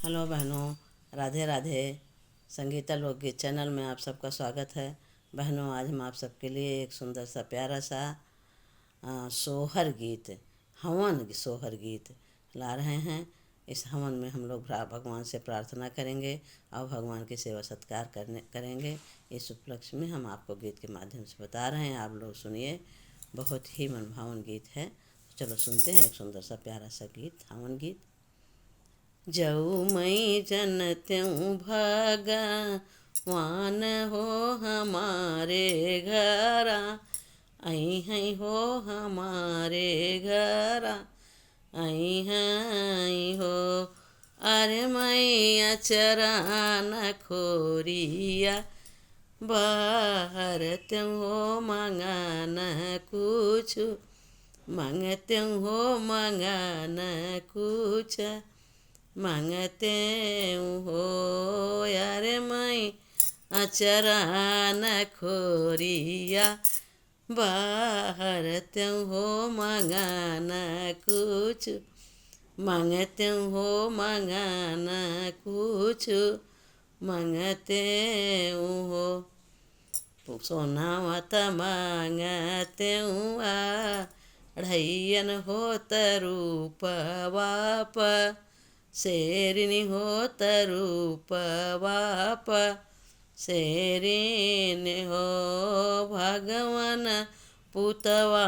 Hello बहनों, राधे राधे। संगीता लोकगीत channel में आप सबका स्वागत है। बहनों, आज हम आप सबके लिए एक सुंदर सा प्यारा सा सोहर गीत, हवन सोहर गीत ला रहे हैं। इस हवन में हम लोग भगवान से प्रार्थना करेंगे और भगवान की सेवा सत्कार करेंगे। इस उपलक्ष्य में हम आपको गीत के माध्यम से बता रहे हैं, आप लोग सुनिए। बहुत ही मनभावन गीत है। चलो सुनते हैं एक सुंदर सा प्यारा सा गीत, हवन गीत। जऊ मई जन त्यों भगवान हो हमारे घरा, आई हैं हो हमारे घरा, आई हैं हो। अरे मैया चरान खोरिया, बाहर त्यों हो मंगान कुछ, मांगते हो मंगान कुछ, मांगते हो। यार मई अचरा न खोरिया, बाहर त्यों हो मंगाना कुछ, मांगते हो मंगाना कुछ, मांगते हो। सोना मत मांगते ढैयन हो तरूप वाप, शेरिनी हो तरूप वाप, शेरिन हो। भगवान पुतवा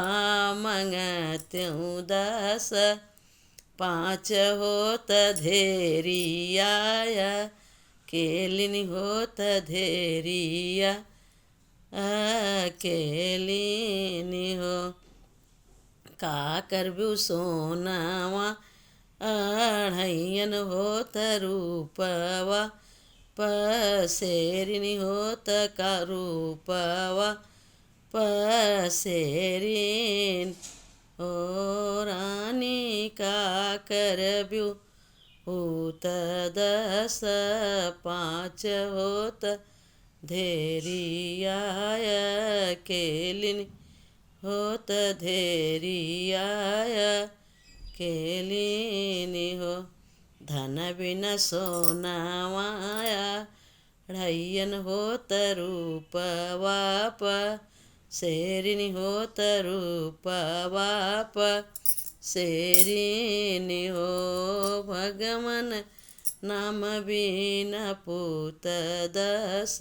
मंगते दस, पाँच होत धेरिया, केलिनी होत धेरिया, केलिनी हो। का करबू सोनावा अढ़ैयन होत रूपवा, पसेरिनी होत का रूपवा, पसेरिन हो। रानी का करबू होत दस, पाँच होत धेरिया, केलिनी होत धेरिया, केलिनी हो। धन बिन सोनावाया ढैयन होत रूप वाप, शेरिनी होत रूप वाप, शेरिनी हो। भगवान नाम बिन पूत दस,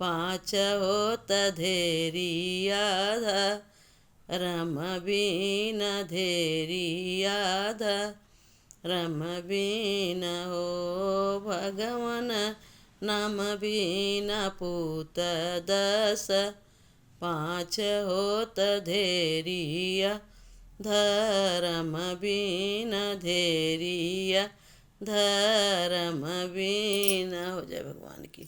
पाँच होत धेरिया, रम बिन धेरिया, रम बिन हो। भगवान नाम बिन पूत दस, पाँच होत धेरिया, धर्म बिन धेरिया, धर्म बिन हो। जय भगवान की।